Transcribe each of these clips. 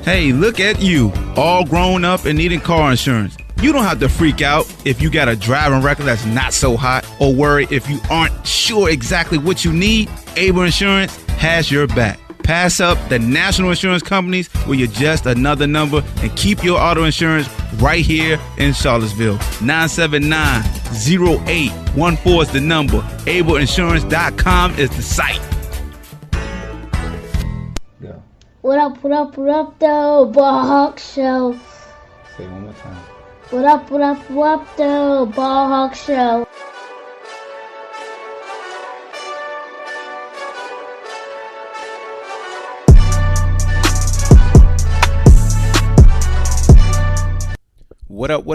Hey, look at you, all grown up and needing car insurance. You don't have to freak out if you got a driving record that's not so hot or worry if you aren't sure exactly what you need. Able Insurance has your back. Pass up the national insurance companies where you're just another number and keep your auto insurance right here in Charlottesville. 979-0814 is the number. AbleInsurance.com is the site. Go. What up, though? BallHawk Show. Say it one more time. What up, though? BallHawk Show. What up,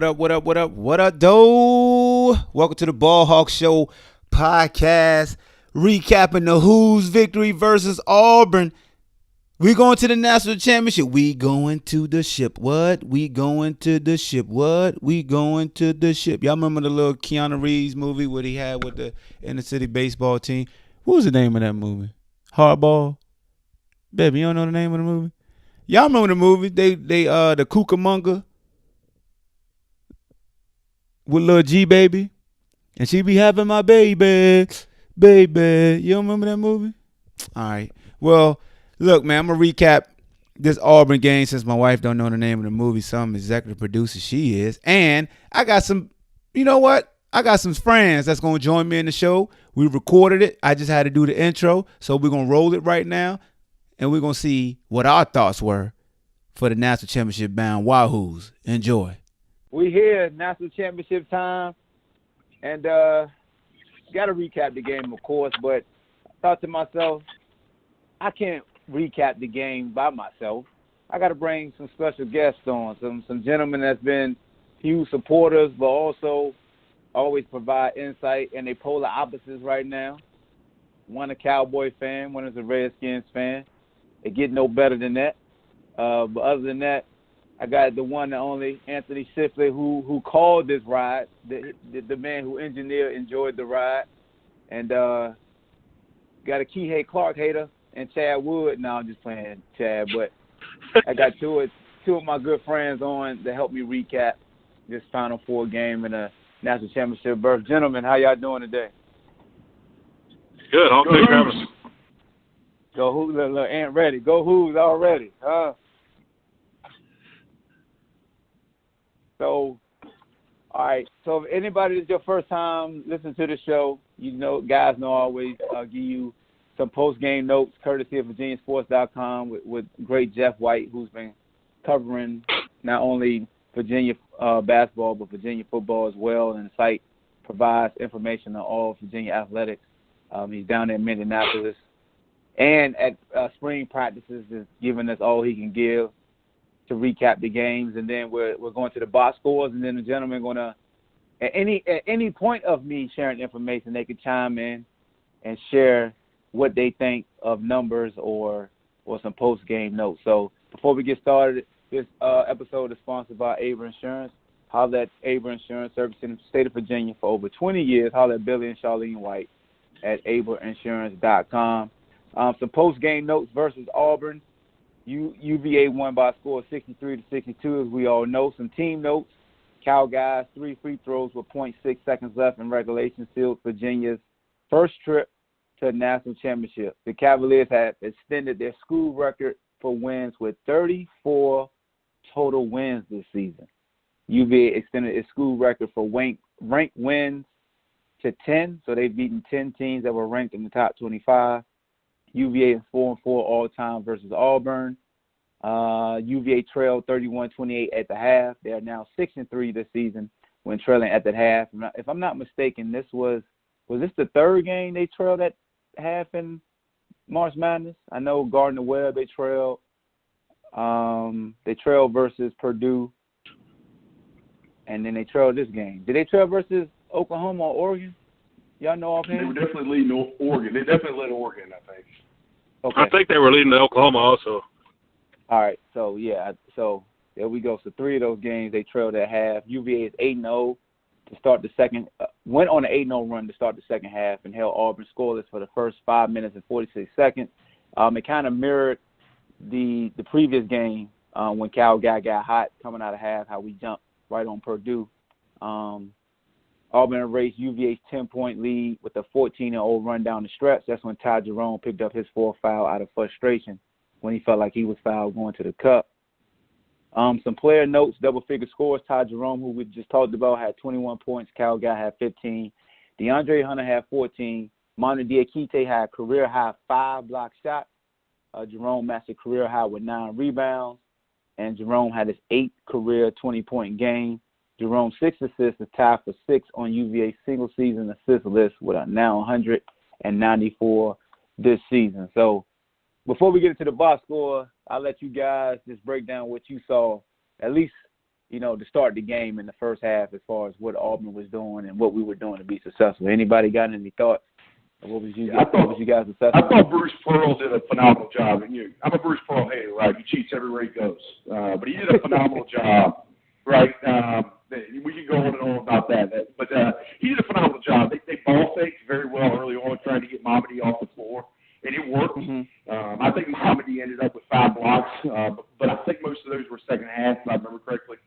though? Welcome to the BallHawk Show podcast, recapping the Who's victory versus Auburn. We going to the national championship. We going to the ship. What? We going to the ship. What? We going to the ship. Y'all remember the little Keanu Reeves movie what he had with the inner city baseball team? What was the name of that movie? Hardball? Baby, you don't know the name of the movie? Y'all remember the movie? They the Cucamonga with Lil G baby, and she be having my baby. You don't remember that movie? All right. Well, look, man, I'm gonna recap this Auburn game since my wife don't know the name of the movie. Some executive producer she is, and I got some. You know what? I got some friends that's gonna join me in the show. We recorded it. I just had to do the intro, so we're gonna roll it right now, and we're gonna see what our thoughts were for the national championship bound Wahoos. Enjoy. We here, national championship time, and got to recap the game, of course, but I thought to myself, I can't recap the game by myself. I got to bring some special guests on, some gentlemen that's been huge supporters, but also always provide insight, and they polar opposites right now. One a Cowboy fan, one is a Redskins fan. It get no better than that. But other than that, I got the one and only Anthony Shifley, who called this ride, the man who enjoyed the ride, and got a Kihei Clark hater and Chad Wood. No, I'm just playing Chad, but I got two of my good friends on to help me recap this Final Four game in a national championship berth. Gentlemen, how y'all doing today? Good. Thanks for having us. Go Who's, look, Ant ready. Go Who's already. So, all right. So, if anybody is your first time listening to the show, you know, guys know I always give you some post-game notes courtesy of VirginiaSports.com with great Jeff White, who's been covering not only Virginia basketball but Virginia football as well. And the site provides information on all Virginia athletics. He's down there in Minneapolis. And at spring practices is giving us all he can give to recap the games, and then we're going to the box scores, and then the gentlemen going to at any point of me sharing information, they could chime in and share what they think of numbers or some post game notes. So before we get started, this episode is sponsored by Able Insurance. Holler at Able Insurance, servicing the state of Virginia for over 20 years. Holler at Billy and Charlene White at AbleInsurance.com. Some post game notes versus Auburn. UVA won by a score of 63-62, as we all know. Some team notes. Cal guys, 3 free throws with 0.6 seconds left in regulation sealed Virginia's first trip to the national championship. The Cavaliers have extended their school record for wins with 34 total wins this season. UVA extended its school record for ranked wins to 10, so they've beaten 10 teams that were ranked in the top 25. UVA is 4-4 all-time versus Auburn. UVA trailed 31-28 at the half. They are now 6-3 this season when trailing at that half. If I'm not mistaken, was this the third game they trailed at half in March Madness? I know Gardner-Webb they trailed versus Purdue, and then they trailed this game. Did they trail versus Oklahoma or Oregon? Y'all know offhand? They were definitely leading Oregon. They definitely led Oregon, I think. Okay. I think they were leading to Oklahoma also. All right. So, yeah. So, there we go. So, 3 of those games, they trailed at half. UVA is 8-0 to start the second. Went on an 8-0 run to start the second half and held Auburn scoreless for the first 5 minutes and 46 seconds. It kind of mirrored the previous game when Cal got hot coming out of half, how we jumped right on Purdue. Auburn erased UVA's 10-point lead with a 14-0 run down the stretch. That's when Ty Jerome picked up his fourth foul out of frustration when he felt like he was fouled going to the cup. Some player notes, double-figure scores. Ty Jerome, who we just talked about, had 21 points. Cal Guy had 15. DeAndre Hunter had 14. Manu Diakite had a career-high 5 block shots. Jerome matched a career-high with 9 rebounds. And Jerome had his 8th career 20-point game. Jerome's 6 assists is tied for 6th on UVA's single-season assist list with a now 194 this season. So before we get into the box score, I'll let you guys just break down what you saw, at least, to start the game in the first half as far as what Auburn was doing and what we were doing to be successful. Anybody got any thoughts? What was you guys' assessment? I thought Bruce Pearl did a phenomenal job. And I'm a Bruce Pearl hater, right? He cheats everywhere he goes. But he did a phenomenal job, right? We can go on and on about that. But he did a phenomenal job. They ball faked very well early on, trying to get Mamadi off the floor. And it worked. Mm-hmm. I think Mamadi ended up with 5 blocks, but I think most of those were second half, if I remember correctly.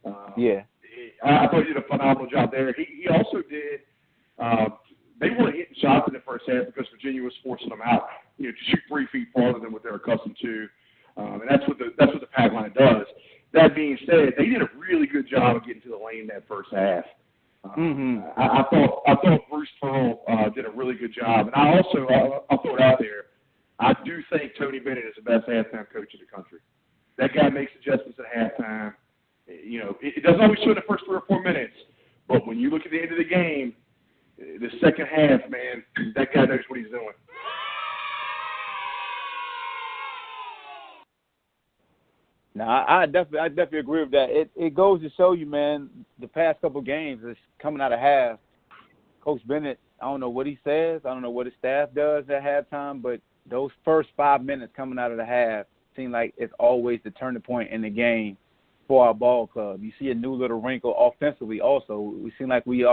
I thought he did a phenomenal job there. He also did they weren't hitting shots in the first half because Virginia was forcing them out, to shoot 3 feet farther than what they're accustomed to. And that's what the pack line does. That being said, they did a really good job of getting to the lane that first half. I thought Bruce Pearl did a really good job, and I'll throw it out there. I do think Tony Bennett is the best halftime coach in the country. That guy makes adjustments at halftime. It doesn't always show in the first 3 or 4 minutes, but when you look at the end of the game, the second half, man, that guy knows what he's doing. No, I definitely agree with that. It goes to show you, man, the past couple games is coming out of half. Coach Bennett, I don't know what he says. I don't know what his staff does at halftime, but those first 5 minutes coming out of the half seem like it's always the turning point in the game for our ball club. You see a new little wrinkle offensively also. We seem like we,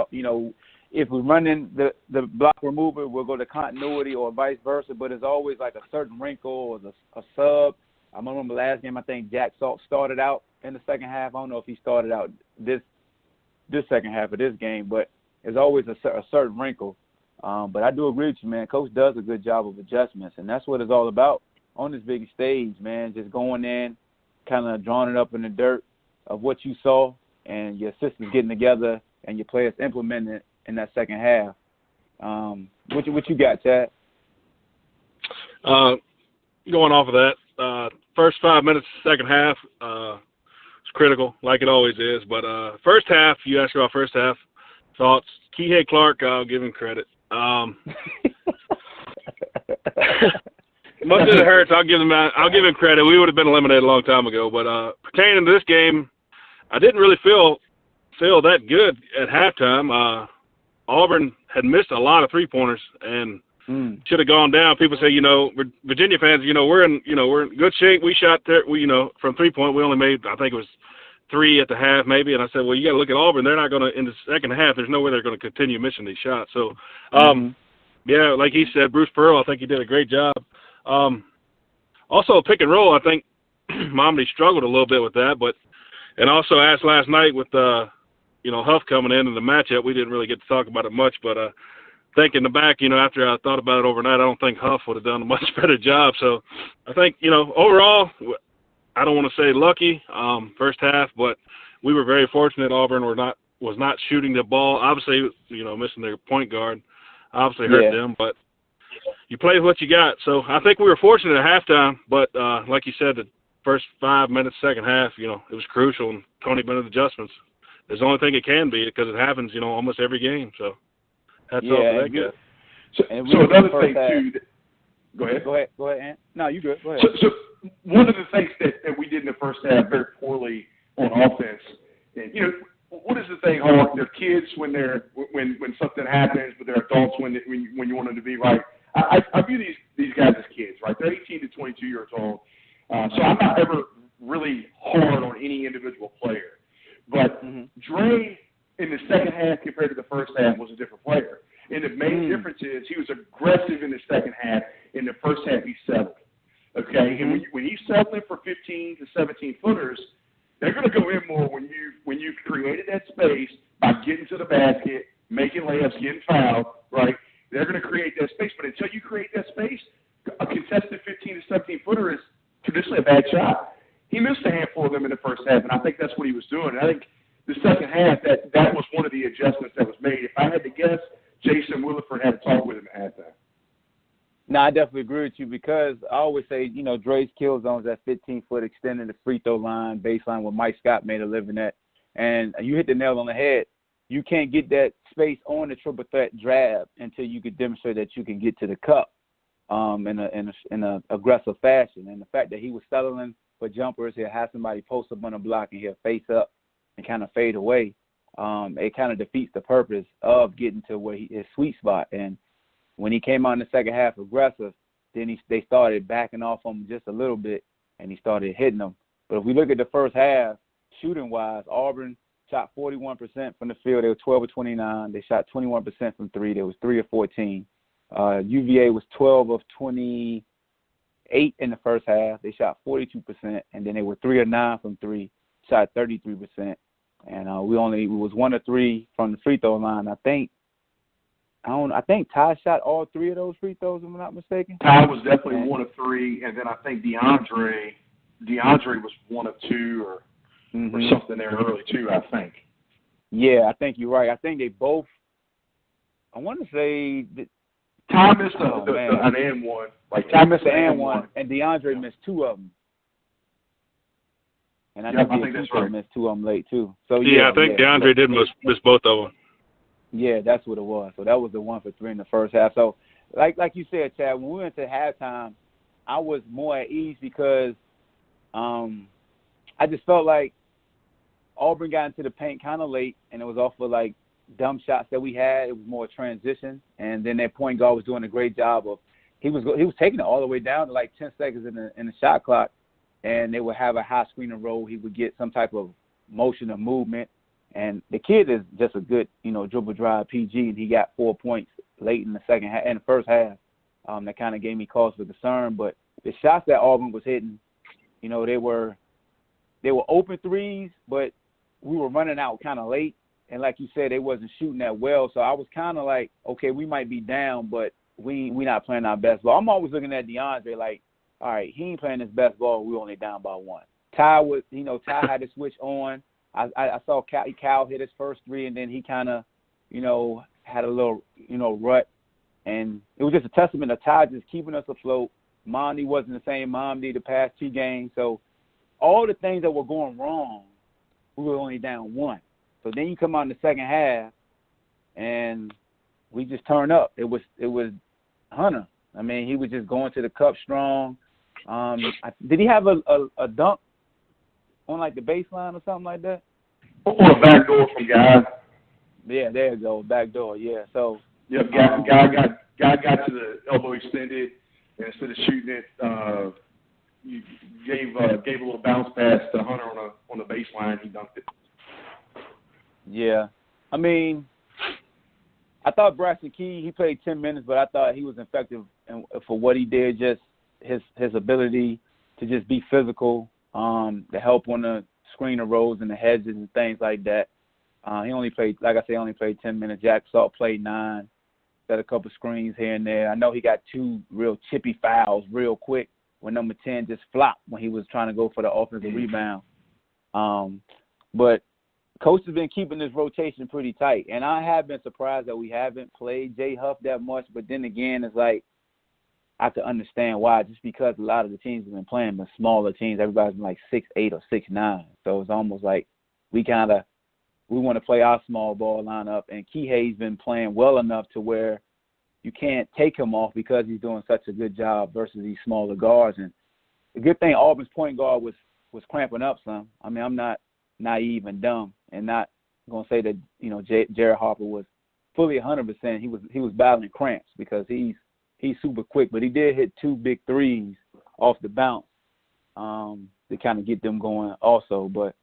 if we're running the block remover, we'll go to continuity or vice versa, but it's always like a certain wrinkle or a sub. I remember last game, I think Jack Salt started out in the second half. I don't know if he started out this second half of this game, but there's always a certain wrinkle. But I do agree with you, man. Coach does a good job of adjustments, and that's what it's all about on this big stage, man, just going in, kind of drawing it up in the dirt of what you saw, and your assistants getting together and your players implementing it in that second half. What you got, Chad? Going off of that, first 5 minutes, second half, it's critical, like it always is. But first half, you asked about first half thoughts. Kihei Clark, I'll give him credit. Much as it hurts, I'll give him credit. We would have been eliminated a long time ago. But pertaining to this game, I didn't really feel that good at halftime. Auburn had missed a lot of 3-pointers and should have gone down. People say, Virginia fans, we're in good shape. We shot there, from 3-point. We only made, I think it was 3 at the half maybe. And I said, well, you got to look at Auburn. They're not going to, in the second half, there's no way they're going to continue missing these shots. So, yeah, like he said, Bruce Pearl, I think he did a great job. Also, pick and roll, I think Mamadi struggled a little bit with that. And also asked last night with, Huff coming in the matchup, we didn't really get to talk about it much, but thinking back, after I thought about it overnight, I don't think Huff would have done a much better job. So I think, overall, I don't want to say lucky first half, but we were very fortunate Auburn was not shooting the ball. Obviously, missing their point guard obviously hurt them, but you play with what you got. So I think we were fortunate at halftime, but like you said, the first 5 minutes, second half, it was crucial, and Tony Bennett adjustments. There's the only thing it can be because it happens, almost every game. So hats off to that guy. So another thing, too. Go ahead. Go ahead, Ant. No, you good. Go ahead. So one of the things that we did in the first half very poorly on offense, and, what is the thing, Hawk? They're kids when something happens, but they're adults when you want them to be right. I view these guys as kids, right? They're 18 to 22 years old. So I'm not ever really hard on any individual player. But Dre, in the second half compared to the first half, was a different player. And the main difference is he was aggressive in the second half. In the first half, he settled. Okay, Mm-hmm. and when you settle in for 15 to 17 footers, they're going to go in more when you've created that space by getting to the basket, making layups, getting fouled, right? They're going to create that space, but until you create that space, a contested 15 to 17 footer is traditionally a bad shot. He missed a handful of them in the first half, and I think that's what he was doing. And I think the second half, that was one of the adjustments that was made. If I had to guess, Jason Williford had to talk with him at halftime. No, I definitely agree with you because I always say, Dre's kill zone's that 15-foot extending the free throw line, baseline where Mike Scott made a living at. And you hit the nail on the head. You can't get that space on the triple threat drab until you can demonstrate that you can get to the cup in a aggressive fashion. And the fact that he was settling for jumpers, he'll have somebody post up on the block and he'll face up and kind of fade away. It kind of defeats the purpose of getting to where his sweet spot. And when he came out in the second half aggressive, then they started backing off him just a little bit, and he started hitting them. But if we look at the first half, shooting-wise, Auburn shot 41% from the field. They were 12 of 29. They shot 21% from three. They was 3 of 14. UVA was 12 of 28 in the first half. They shot 42%, and then they were 3 of 9 from three, shot 33%. And we was 1 of 3 from the free throw line. I think Ty shot all 3 of those free throws, if I'm not mistaken. Ty was definitely 1 of 3, and then I think DeAndre was 1 of 2 or something there early too, I think. Yeah, I think you're right. I think they both. I want to say that Ty missed an and one. Like Ty missed an and one, and DeAndre missed 2 of them. And I think that's right. Missed 2 of them late too. So I think DeAndre did miss both of them. Yeah, that's what it was. So that was the 1 for 3 in the first half. So, like you said, Chad, when we went to halftime, I was more at ease because I just felt like Auburn got into the paint kind of late, and it was off of like dumb shots that we had. It was more transition, and then their point guard was doing a great job of he was taking it all the way down to like 10 seconds in the shot clock, and they would have a high screen and roll. He would get some type of motion or movement. And the kid is just a good, dribble drive PG, and he got 4 points late in the first half. That kind of gave me cause for concern. But the shots that Auburn was hitting, they were open threes, but we were running out kind of late. And like you said, they wasn't shooting that well. So I was kind of like, okay, we might be down, but we not playing our best ball. I'm always looking at DeAndre like, all right, he ain't playing his best ball. We only down by 1. Ty had to switch on. I saw Cal hit his first 3, and then he kind of, had a little, rut. And it was just a testament to Ty just keeping us afloat. Momney wasn't the same Momney the past 2 games. So all the things that were going wrong, we were only down 1. So then you come out in the second half, and we just turn up. It was Hunter. I mean, he was just going to the cup strong. Did he have a dunk on like the baseline or something like that? Or a back door from Guy. Yeah, there you go, back door. Yeah, so. Yeah, Guy got to the elbow extended, and instead of shooting it, you gave a little bounce pass to Hunter on the baseline. He dunked it. Yeah, I mean, I thought Braxton Key, he played 10 minutes, but I thought he was effective for what he did. Just his ability to just be physical. The help on the screen of rows and the hedges and things like that. He only played, like I say, 10 minutes. Jack Salt played 9, set a couple screens here and there. I know he got 2 real chippy fouls real quick when number 10 just flopped when he was trying to go for the offensive rebound. But Coach has been keeping this rotation pretty tight, and I have been surprised that we haven't played Jay Huff that much. But then again, it's like, I could understand why, just because a lot of the teams have been playing the smaller teams. Everybody's been like 6'8" or 6'9". So it's almost like we want to play our small ball lineup, and Kihei's been playing well enough to where you can't take him off because he's doing such a good job versus these smaller guards. And the good thing, Auburn's point guard was cramping up some. I mean, I'm not naive and dumb and not going to say that, Jared Harper was fully 100%. He was battling cramps because he's super quick, but he did hit 2 big threes off the bounce to kind of get them going also. But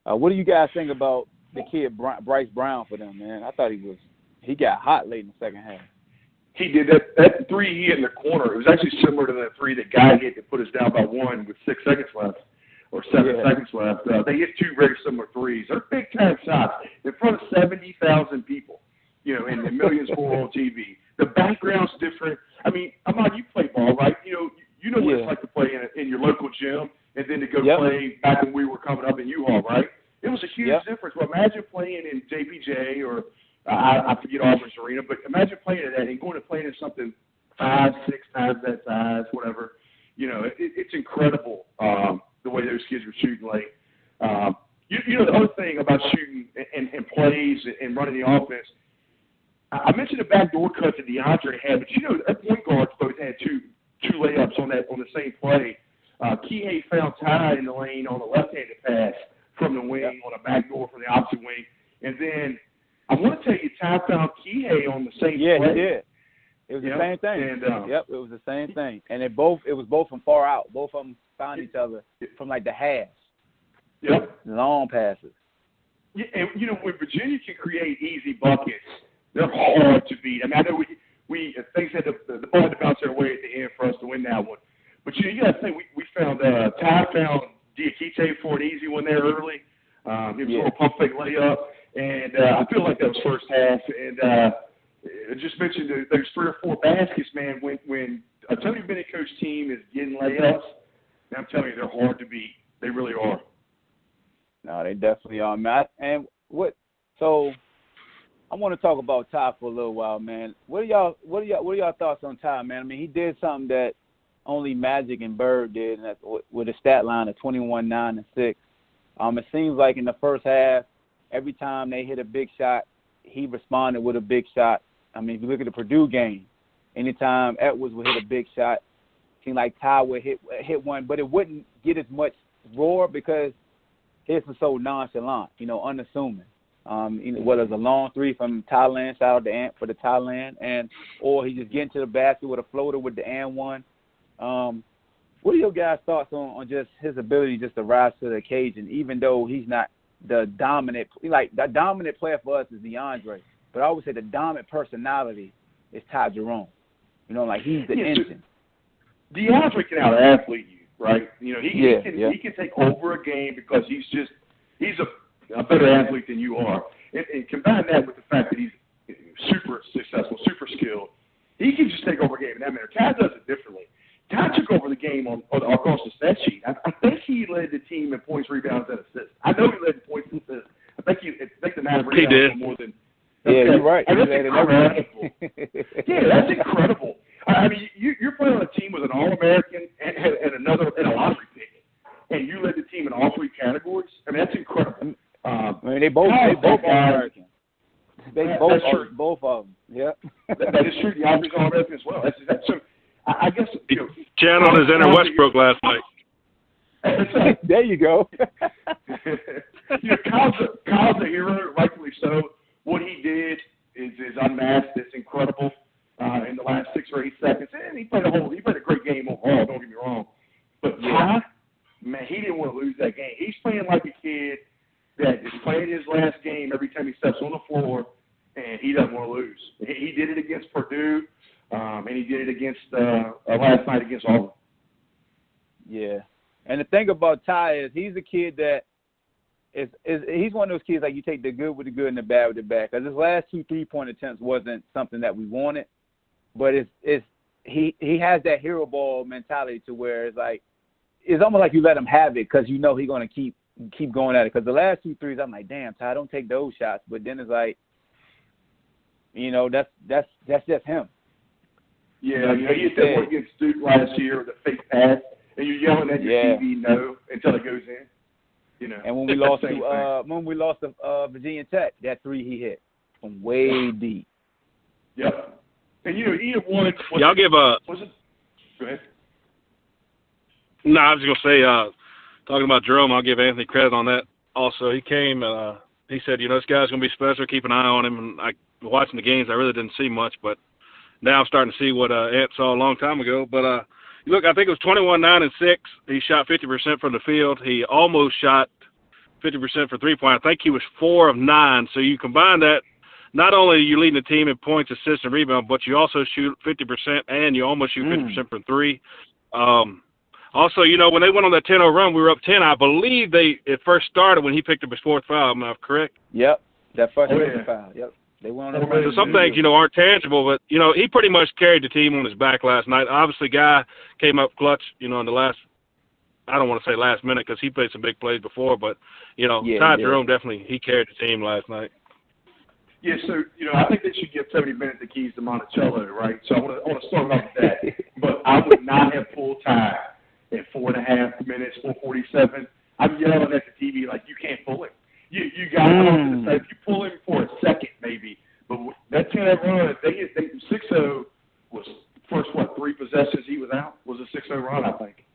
what do you guys think about the kid Bryce Brown for them, man? I thought he got hot late in the second half. he did that three he hit in the corner. It was actually similar to that three that Guy hit that put us down by 1 with 6 seconds left or 7 seconds left. They hit two very similar threes. They're big time shots in front of 70,000 people, you know, and millions more on TV. The background's different. I mean, Ahmad, you play ball, right? You know what it's like to play in your local gym and then to go play back when we were coming up in U-Haul, right? It was a huge difference. Well, imagine playing in JPJ or I forget Auburn's arena, but imagine playing in that and going to play in something 5, 6 times that size, whatever. You know, it's incredible the way those kids were shooting late. You know, the other thing about shooting and plays and running the offense, I mentioned the backdoor cut that DeAndre had, but you know, our point guards both had two layups on the same play. Kihei found Ty in the lane on the left-handed pass from the wing on a backdoor from the opposite wing, and then I want to tell you, Ty found Kihei on the same play. Yeah, he did. It was the same thing. And, it was the same thing. And it was both from far out. Both of them found each other from like the halves. Yep. Long passes. Yeah, and you know, when Virginia can create easy buckets, they're hard to beat. I mean, I know we things had the ball had to bounce their way at the end for us to win that one. But you know, you got to think we found Ty found Diakite for an easy one there early. It was a little pump fake layup, and I feel like that was first half. And I just mentioned there's 3 or 4 baskets, man. When a Tony Bennett coach team is getting layups, I'm telling you, they're hard to beat. They really are. No, they definitely are, man. And so I want to talk about Ty for a little while, man. What are y'all thoughts on Ty, man? I mean, he did something that only Magic and Bird did, and that's with a stat line of 21, 9, and 6. It seems like in the first half, every time they hit a big shot, he responded with a big shot. I mean, if you look at the Purdue game, anytime Edwards would hit a big shot, it seemed like Ty would hit one, but it wouldn't get as much roar because his was so nonchalant, you know, unassuming. Whether it's a long three from Thailand, shout out to Ant for the Thailand, or he just get into the basket with a floater with the and one. What are your guys' thoughts on just his ability just to rise to the occasion, even though he's not the dominant player for us is DeAndre, but I always say the dominant personality is Ty Jerome. You know, like he's the engine. DeAndre can out-athlete you, right? You know, he can take over a game because he's a better athlete than you are. And combine that with the fact that he's super successful, super skilled, he can just take over a game in that manner. Ty does it differently. Ty took over the game across the stat sheet. I think he led the team in points, rebounds, and assists. I know he led the points and assists. I think the matter he did more than. Yeah, you're right. That's incredible. Yeah, that's incredible. I mean, you're playing on a team with an All-American and a lottery pick, and you led the team in all 3 categories. I mean, that's incredible. I mean, they both All-American. Both of them. Yeah. That is true. DeAndre's All-American as well. So I guess he channeled his inner Westbrook last night. There you go. Kyle's a hero, rightfully so. What he did is unmatched. It's incredible in the last 6 or 8 seconds. And he played a great game overall, don't get me wrong. But Ty, man, he didn't want to lose that game. He's playing like a kid that is playing his last game every time he steps on the floor, and he doesn't want to lose. He did it against Purdue, and he did it against last night against Auburn. Yeah. And the thing about Ty is he's a kid that he's one of those kids like you take the good with the good and the bad with the bad. Because his last 2 3-point attempts wasn't something that we wanted, but he has that hero ball mentality to where it's like it's almost like you let him have it because you know he's going to keep going at it. Because the last 2 threes, I'm like, damn, Ty, don't take those shots. But then it's like, you know, that's just him. Yeah, you know, he hit that one against Duke last year with a fake pass, and you're yelling at your TV no until it goes in. You know, and when we lost to Virginia Tech, that 3 he hit from way deep. Yep. And you know, he had won. Y'all give a. Was it? Go ahead. No, I was just gonna say, talking about Jerome, I'll give Anthony credit on that. Also, he came. He said, you know, this guy's gonna be special. Keep an eye on him. And watching the games, I really didn't see much, but now I'm starting to see what Ant saw a long time ago. But look, I think it was 21, 9, and 6. He shot 50% from the field. He almost shot 50% for 3-point. I think he was 4 of 9. So you combine that not only are you leading the team in points, assists, and rebounds, but you also shoot 50%, and you almost shoot 50% from three. Also, when they went on that 10-0 run, we were up 10. I believe it first started when he picked up his fourth foul. Am I correct? Yep, that first foul. Yep. They went on So some things, aren't tangible, but, he pretty much carried the team on his back last night. Obviously, Guy came up clutch, in the last, I don't want to say last minute because he played some big plays before, but, Ty Jerome definitely, he carried the team last night. Yeah, so, I think they should give 70 minutes the keys to Monticello, right? So I want to start off with that. But I would not have full time at 4.5 minutes, 4:47. I'm yelling at the TV like, you can't pull him. You got to say, if you pull him for a second, maybe. But that 10-0 run, they 6-0 was first, 3 possessions he was out, was a 6-0 run, I think.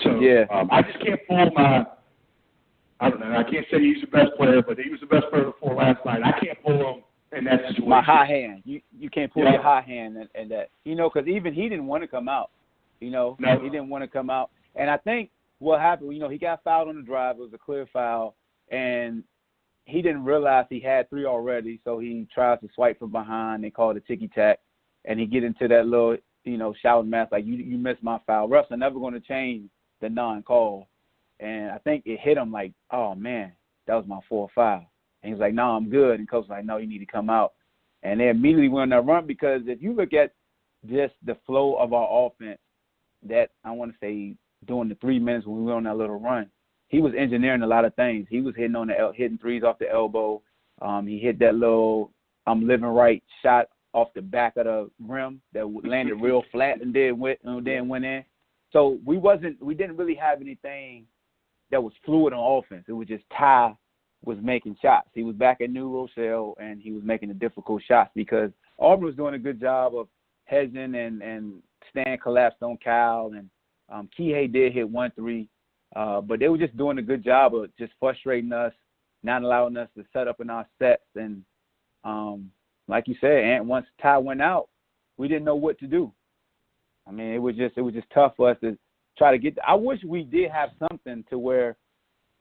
So I just can't pull I don't know, I can't say he's the best player, but he was the best player before last night. I can't pull him in that situation. My high hand. You can't pull your high hand and that. Because even he didn't want to come out. No. He didn't want to come out. And I think what happened, he got fouled on the drive. It was a clear foul. And he didn't realize he had 3 already, so he tries to swipe from behind. They call it a ticky-tack. And he get into that little, shouting match like, you missed my foul. Refs are never going to change the non-call. And I think it hit him like, oh, man, that was my 4th foul. And he's like, no, I'm good. And coach was like, no, you need to come out. And they immediately went on that run because if you look at just the flow of our offense, that I want to say during the 3 minutes when we went on that little run, he was engineering a lot of things. He was hitting threes off the elbow. He hit that little living right shot off the back of the rim that landed real flat and then went in. So we didn't really have anything that was fluid on offense. It was just Ty was making shots. He was back at New Rochelle and he was making the difficult shots because Auburn was doing a good job of hedging and Stan collapsed on Kyle and Kihei did hit 1-3. But they were just doing a good job of just frustrating us, not allowing us to set up in our sets. And like you said, and once Ty went out, we didn't know what to do. I mean, it was just tough for us to try to get. I wish we did have something to where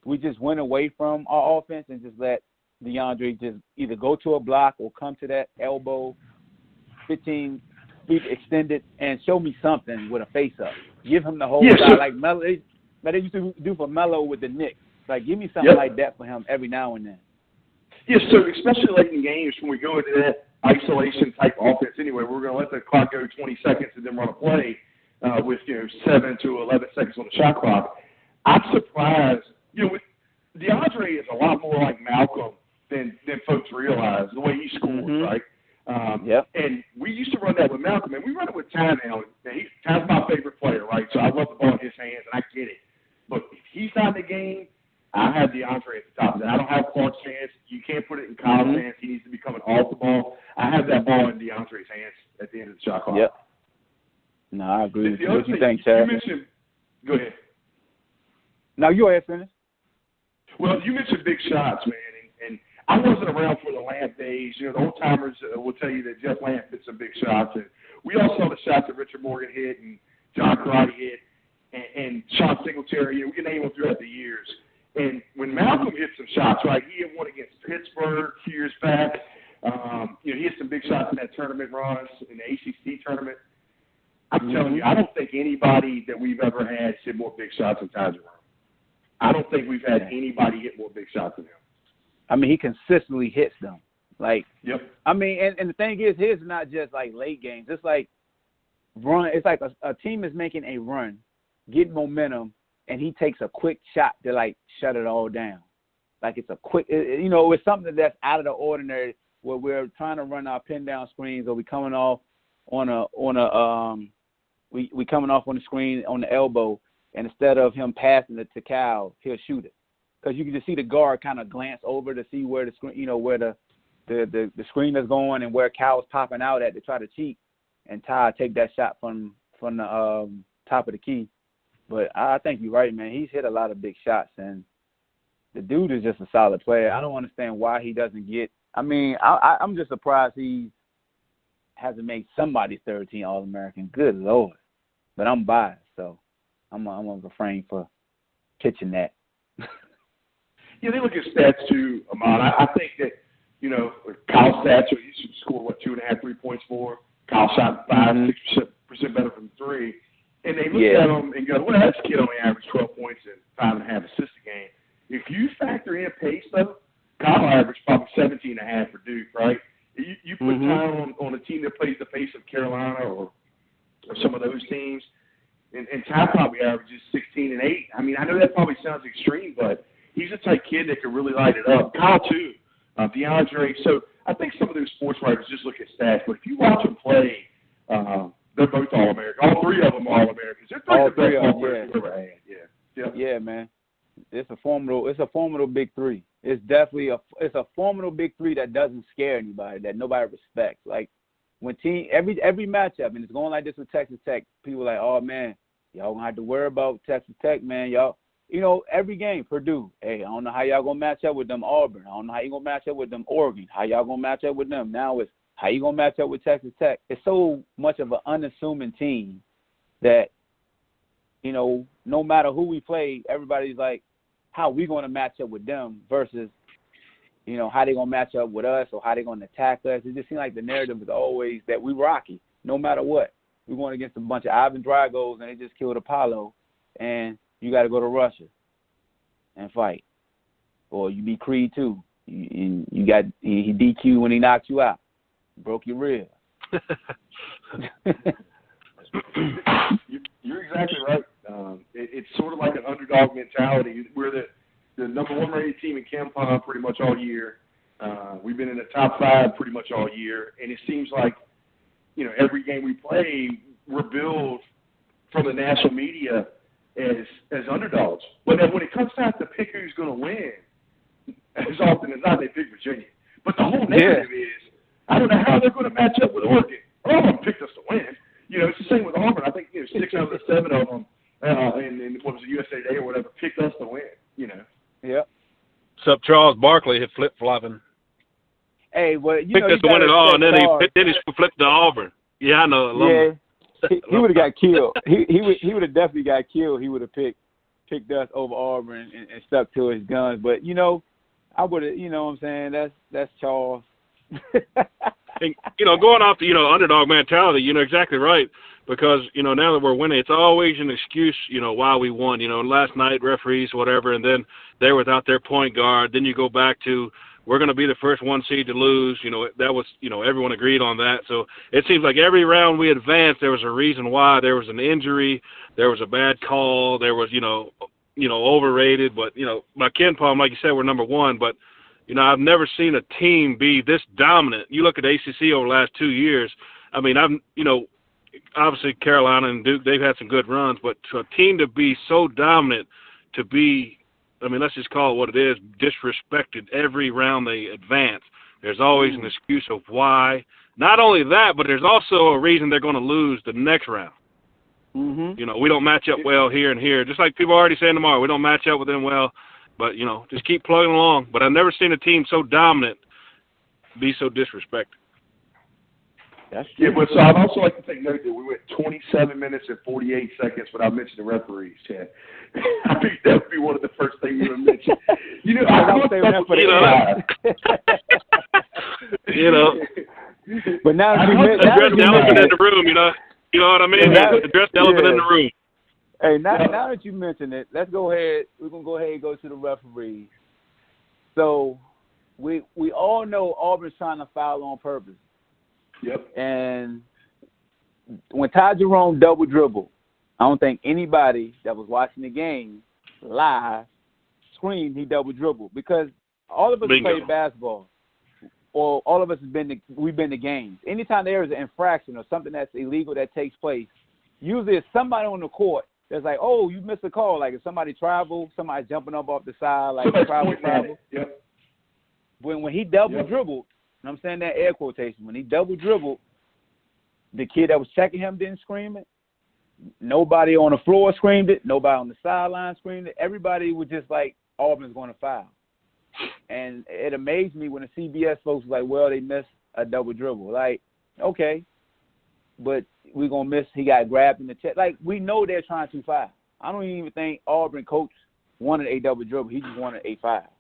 we just went away from our offense and just let DeAndre just either go to a block or come to that elbow, 15 feet extended, and show me something with a face up. Give him the whole shot like Melo. But they used to do for Melo with the Knicks. Like, give me something like that for him every now and then. Yeah, so especially late in games when we go into that isolation type offense anyway, we're going to let the clock go 20 seconds and then run a play with 7 to 11 seconds on the shot clock. I'm surprised. With DeAndre is a lot more like Malcolm than folks realize, the way he scores, right? And we used to run that with Malcolm, and we run it with Ty now. Ty's my favorite player, right? So I love the ball in his hands, and I get it. But if he's not in the game, I have DeAndre at the top of that. I don't have Clark's hands. You can't put it in Kyle's hands. He needs to be coming off the ball. I have that ball in DeAndre's hands at the end of the shot clock. Yep. No, I agree with you. What do you think, Chad? Go ahead. No, you go ahead, finish. Well, you mentioned big shots, man, and I wasn't around for the Lamp days. The old-timers will tell you that Jeff Lamp hit some big shots. And we all saw the shots that Richard Morgan hit and John Karate hit and Sean Singletary. We can name them throughout the years. And when Malcolm hit some shots, right, he hit one against Pittsburgh a few years back. He hit some big shots in that tournament runs, in the ACC tournament. I'm telling you, I don't think anybody that we've ever had hit more big shots than Ty Jerome. I don't think we've had anybody hit more big shots than him. I mean, he consistently hits them. Like, yep. I mean, and the thing is, his is not just like late games. It's like It's like a team is making a run, getting momentum, and he takes a quick shot to like shut it all down. Like it's a quick, it's something that's out of the ordinary where we're trying to run our pin down screens or we coming off we coming off on the screen on the elbow, and instead of him passing it to Cal, he'll shoot it. Because you can just see the guard kind of glance over to see where the screen, where the screen is going and where Cal's popping out at to try to cheat, and Ty take that shot from the top of the key. But I think you're right, man. He's hit a lot of big shots, and the dude is just a solid player. I don't understand why he doesn't get. I mean, I'm just surprised he hasn't made somebody's third team All-American. Good Lord. But I'm biased, so I'm going to refrain for pitching that. Yeah, they look at stats too, Ahmad. I think that You know, Kyle Stats, he scored, 2.5, 3 points more. Kyle shot 5-6% better from three. And they look at him and go, well, that kid only averaged 12 points and 5.5 assists a game. If you factor in pace, though, Kyle averaged probably 17.5 for Duke, right? You put time on a team that plays the pace of Carolina or some of those teams, and Ty probably averages 16 and 8. I mean, I know that probably sounds extreme, but he's a type kid that can really light it up. Kyle, too. DeAndre. So I think some of those sports writers just look at stats, but if you watch them play, they're both All-American. All three of them are All-Americans. They're All the best three of them, All-Americans we've ever had. Yeah, man. It's a formidable big three. It's definitely a formidable big three that doesn't scare anybody, that nobody respects. Like when every matchup, and it's going like this with Texas Tech, people are like, oh man, y'all gonna have to worry about Texas Tech, man. Y'all, you know, every game, Purdue, hey, I don't know how y'all gonna match up with them Auburn. I don't know how you gonna match up with them Oregon. How y'all gonna match up with them? Now it's how you gonna match up with Texas Tech. It's so much of an unassuming team that, you know, no matter who we play, everybody's like, how we going to match up with them versus, you know, how they going to match up with us or how they going to attack us. It just seems like the narrative is always that we rocky, no matter what. We're going against a bunch of Ivan Dragos and they just killed Apollo, and you got to go to Russia and fight. Or you be Creed too. He DQ when he knocked you out. Broke your rib. You're exactly right. It's sort of like an underdog mentality. We're the number one rated team in KenPom pretty much all year. We've been in the top 5 pretty much all year, and it seems like, you know, every game we play, we're billed from the national media as underdogs. But then when it comes time to pick who's going to win, as often as not, they pick Virginia. But the whole narrative is, I don't know how they're going to match up with Oregon. All of them picked us to win. You know, it's the same with Auburn. I think 6 out of the 7 of them, and what was it, USA Today or whatever, picked us to win. You know. Yep. Except Charles Barkley had flip-flopping. Hey, well, you picked know, us to win it all, and then he flipped to Auburn. Yeah, I know. I love him. He would have got killed. He would have definitely got killed. He would have picked us over Auburn and stuck to his guns. But you know, I would have. You know what I'm saying? That's Charles. And, you know, going off the, underdog mentality, exactly right. Because, now that we're winning, it's always an excuse, why we won. Last night, referees, whatever, and then they're without their point guard. Then you go back to, we're going to be the first 1 seed to lose. That was, everyone agreed on that. So it seems like every round we advanced, there was a reason why. There was an injury. There was a bad call. There was, overrated. But, by KenPom, like you said, we're number 1. But, I've never seen a team be this dominant. You look at ACC over the last 2 years. I mean, obviously Carolina and Duke, they've had some good runs, but to a team to be so dominant, to be, let's just call it what it is, disrespected every round they advance. There's always an excuse of why. Not only that, but there's also a reason they're going to lose the next round. Mm-hmm. We don't match up well here and here. Just like people are already saying tomorrow, we don't match up with them well. But, just keep plugging along. But I've never seen a team so dominant be so disrespected. That's true. Yeah, but so I'd also like to take note that we went 27 minutes and 48 seconds without mentioning the referees, Chad. I think that would be one of the first things we would mention. But now that address the elephant in the room, you know what I mean? Address the elephant in the room. Hey, now that you mentioned it, let's go ahead. We're going to go ahead and go to the referees. So we all know Auburn's trying to foul on purpose. Yep. And when Ty Jerome double dribbled, I don't think anybody that was watching the game live screamed he double dribbled, because all of us played basketball, or all of us we've been to games. Anytime there is an infraction or something that's illegal that takes place, usually it's somebody on the court that's like, oh, you missed a call. Like if somebody traveled, somebody jumping up off the side, like travel. Yep. When he double dribbled, and I'm saying that air quotation, when he double dribbled, the kid that was checking him didn't scream it. Nobody on the floor screamed it. Nobody on the sideline screamed it. Everybody was just like, Auburn's going to foul. And it amazed me when the CBS folks were like, well, they missed a double dribble. Like, okay, but we're going to miss, he got grabbed in the chest. Like, we know they're trying to foul. I don't even think Auburn coach wanted a double dribble. He just wanted a foul.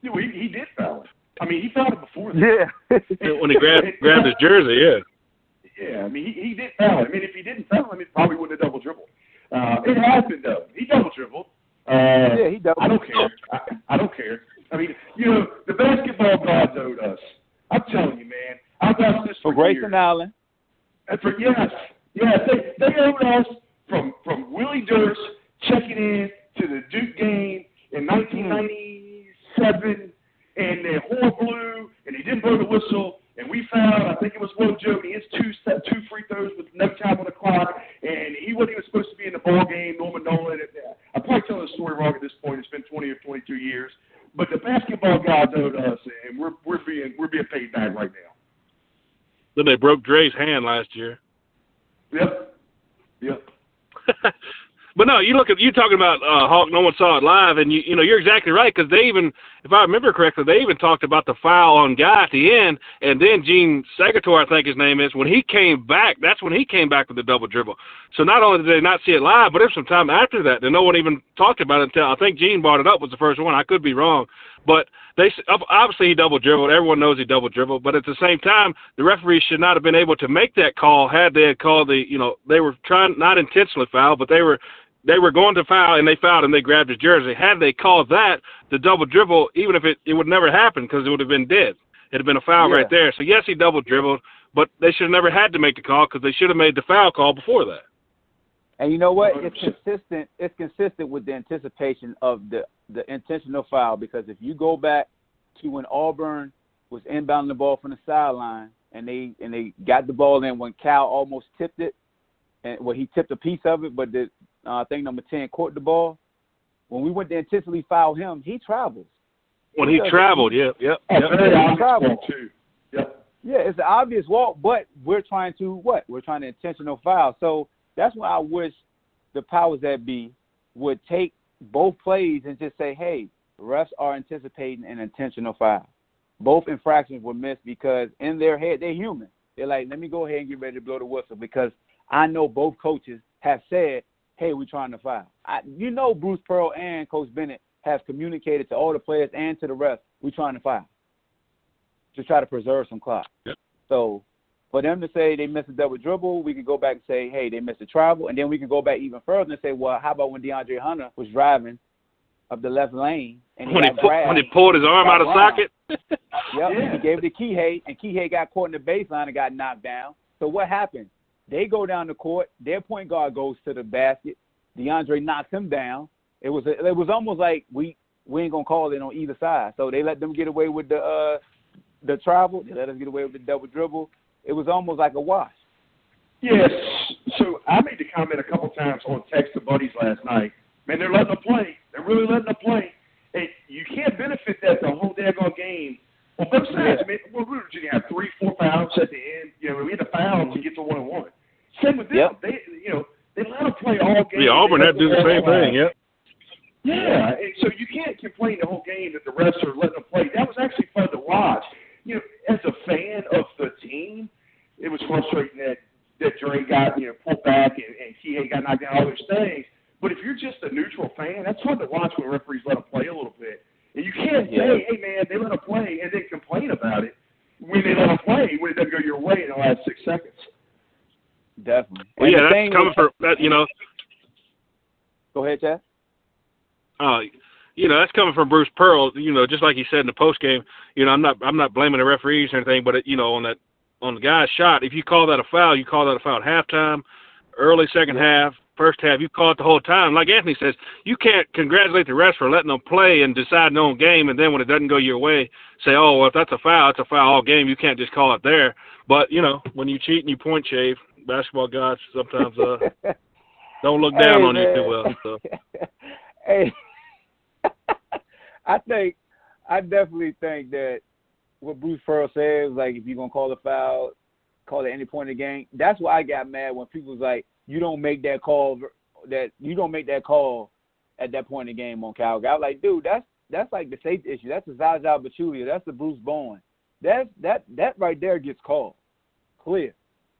Yeah, he did foul. I mean, he fouled it before that. Yeah. When he grabbed his jersey, yeah. Yeah, I mean, he did foul it. I mean, if he didn't foul him, he probably wouldn't have double dribbled. It happened, though. He double dribbled. Yeah, he double. I don't care. I don't care. I mean, the basketball gods owed us. I'm telling you, man. I've watched this for Grayson years. Allen. And they owed us from Willie Durst checking in to the Duke game in 1997, and the horn blew, and he didn't blow the whistle, and we found, I think it was Wojo, and he hits two free throws with no time on the clock, and he wasn't even supposed to be in the ball game. Norman Nolan. I'm probably telling the story wrong at this point. It's been 20 or 22 years, but the basketball gods owed us, and we're being paid back right now. Then they broke Dre's hand last year. Yep. But no, you talking about Hawk. No one saw it live, and you're exactly right, because they even, if I remember correctly, they even talked about the foul on Guy at the end, and then Gene Segator, I think his name is, when he came back, that's when he came back with the double dribble. So not only did they not see it live, but it was some time after that, and no one even talked about it until I think Gene brought it up was the first one. I could be wrong, but they obviously he double dribbled. Everyone knows he double dribbled, but at the same time, the referees should not have been able to make that call had they had called they were trying not intentionally foul, but they were going to foul, and they fouled, and they grabbed his jersey. Had they called that, the double dribble, even if it would never happen because it would have been dead. It had been a foul right there. So, yes, he double dribbled, but they should have never had to make the call because they should have made the foul call before that. And you know what? It's consistent. It's consistent with the anticipation of the intentional foul, because if you go back to when Auburn was inbounding the ball from the sideline and they got the ball in when Cal almost tipped it, and he tipped a piece of it, but I think number 10 caught the ball. When we went to intentionally foul him, he travels. When he traveled, yep. Traveled too. Yep. Yeah, it's an obvious walk, but we're trying to what? We're trying to intentional foul. So that's why I wish the powers that be would take both plays and just say, hey, refs are anticipating an intentional foul. Both infractions were missed because in their head, they're human. They're like, let me go ahead and get ready to blow the whistle, because I know both coaches have said, hey, we're trying to foul. Bruce Pearl and Coach Bennett have communicated to all the players and to the refs, we're trying to foul to try to preserve some clock. Yep. So for them to say they missed a double dribble, we could go back and say, hey, they missed a travel, and then we could go back even further and say, well, how about when DeAndre Hunter was driving up the left lane and when he pulled his arm out of socket? And he gave it to Kihei, and Kihei got caught in the baseline and got knocked down. So what happened? They go down the court. Their point guard goes to the basket. DeAndre knocks him down. It was almost like we ain't gonna call it on either side. So they let them get away with the travel. They let us get away with the double dribble. It was almost like a wash. Yes. So I made the comment a couple times on text to buddies last night. Man, they're letting them play. They're really letting them play. And you can't benefit that the whole daggone game. On both sides, I mean, did you have 3-4 fouls at the end? We had a foul to get to 1-on-1. Same with them. Yep. They let them play all game. Yeah, Auburn had to do the same thing. Yep. Yeah, and so you can't complain the whole game that the refs are letting them play. That was actually fun to watch. As a fan of the team, it was frustrating that Dre got pulled back and Kihei got knocked down, all those things. But if you're just a neutral fan, that's fun to watch when referees let them play a little bit. And you can't say, hey, man, they let them play, and then complain about it when they let them play, when it doesn't go your way in the last 6 seconds. Definitely. Well, yeah, that's coming from that. Go ahead, Chad. That's coming from Bruce Pearl. Just like he said in the post game. I'm not blaming the referees or anything, but on the guy's shot, if you call that a foul, you call that a foul at halftime, early second half, first half. You call it the whole time. Like Anthony says, you can't congratulate the refs for letting them play and decide their own game, and then when it doesn't go your way, say, oh, well, if that's a foul, it's a foul all game. You can't just call it there. But when you cheat and you point shave, basketball gods sometimes don't look down on you too well. So. Hey, I definitely think that what Bruce Pearl says, like, if you're going to call a foul, call it any point in the game. That's why I got mad when people was like, you don't make that call at that point in the game on Cal. I was like, dude, that's like the safety issue. That's the Zaza Pachulia. That's the Bruce Bowen. That right there gets called clear.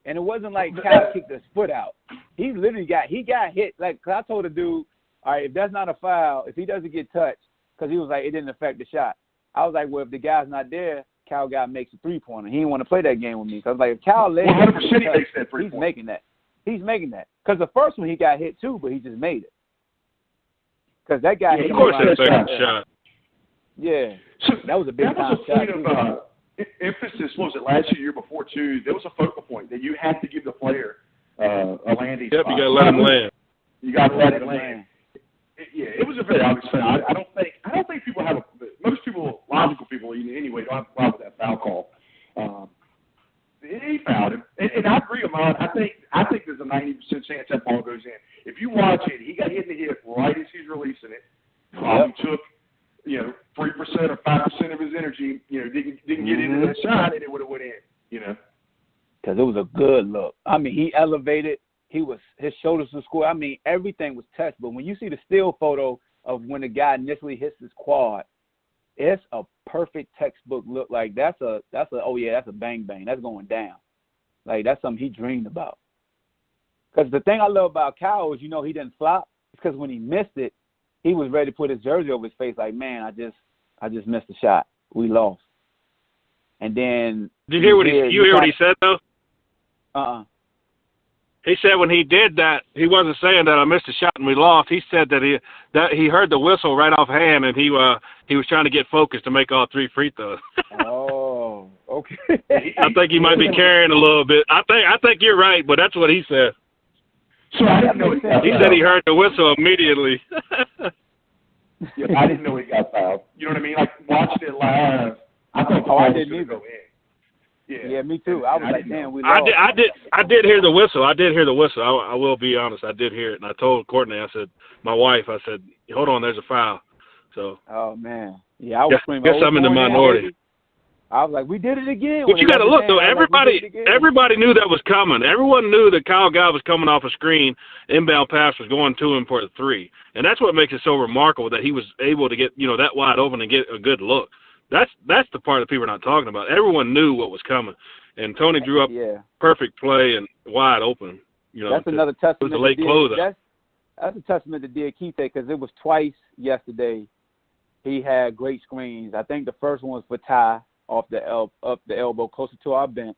And it wasn't like Cal kicked his foot out. He literally got hit. Like, cause I told the dude, all right, if that's not a foul, if he doesn't get touched, because he was like, it didn't affect the shot. I was like, well, if the guy's not there, Cal guy makes a 3-pointer. He didn't want to play that game with me. Because like, if Cal led, 100% he makes that 3-pointer. he's making that. He's making that. Because the first one he got hit too, but he just made it. Because that guy hit Of course, him that second shot. Yeah, So that was a big that time was a point shot. of emphasis. What was it last year before too? There was a focal point that you had to give the player a landing Yep, spot. you got to let him land. You got to let him land. It was a very obvious foul. I don't think people have most people, logical people anyway, don't have a problem with that foul call. He fouled him, and I agree, Amon. I think there's a 90% chance that ball goes in. If you watch it, he got hit in the hip right as he's releasing it. He took 3% or 5% of his energy, didn't get into that shot, and it would have went in, Because it was a good look. I mean, he elevated. His shoulders were square. I mean, everything was touched. But when you see the still photo of when the guy initially hits his quad, it's a perfect textbook look. Like that's a bang bang. That's going down. Like that's something he dreamed about. Because the thing I love about Kyle is, he didn't flop. It's because when he missed it, he was ready to put his jersey over his face. Like, man, I just missed the shot. We lost. And then Did you hear what he said though? He said when he did that, he wasn't saying that I missed a shot and we lost. He said that he heard the whistle right off hand, and he was trying to get focused to make all 3 free throws. Oh, okay. I think he might be carrying a little bit. I think you're right, but that's what he said. So I didn't know he said he heard the whistle immediately. I didn't know he got fouled. You know what I mean? Like watching it live, I thought the ball was going to go in. Yeah, me too. I was like, damn, we I lost. I did hear the whistle. I will be honest. I did hear it, and I told Courtney. I said, my wife. I said, hold on, there's a foul. So. Oh man, yeah, I was screaming. Guess I'm in the minority. I was like, we did it again. But you got to look though. Everybody knew that was coming. Everyone knew that Kyle Guy was coming off a screen. Inbound pass was going to him for the 3, and that's what makes it so remarkable that he was able to get that wide open and get a good look. That's the part that people are not talking about. Everyone knew what was coming, and Tony drew up perfect play and wide open. That's another testament. It was a late closeout. That's a testament to Diakite because it was twice yesterday. He had great screens. I think the first one was for Ty off up the elbow closer to our bench.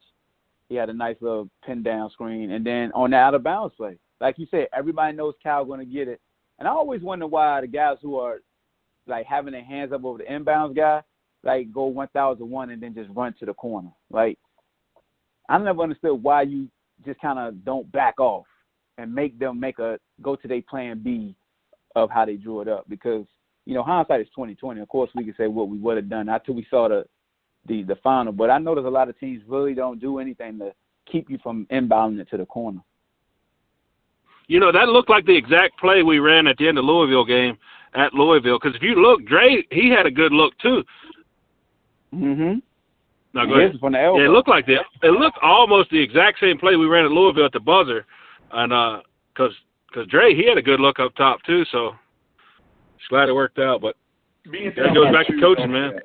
He had a nice little pin down screen, and then on the out of bounds play, like you said, everybody knows Cal going to get it. And I always wonder why the guys who are like having their hands up over the inbounds guy, like go 1,001 and then just run to the corner. Like I never understood why you just kind of don't back off and make them go to their plan B of how they drew it up, because hindsight is 20/20. Of course, we can say what we would have done until we saw the final. But I know there's a lot of teams really don't do anything to keep you from inbounding it to the corner. That looked like the exact play we ran at the end of Louisville game at Louisville. Because if you look, Dre, he had a good look too. Mm-hmm. Now go ahead. From the elbow. Yeah, it looked like that. It looked almost the exact same play we ran at Louisville at the buzzer, and because Dre, he had a good look up top too. So just glad it worked out. But that goes back to coaching, man.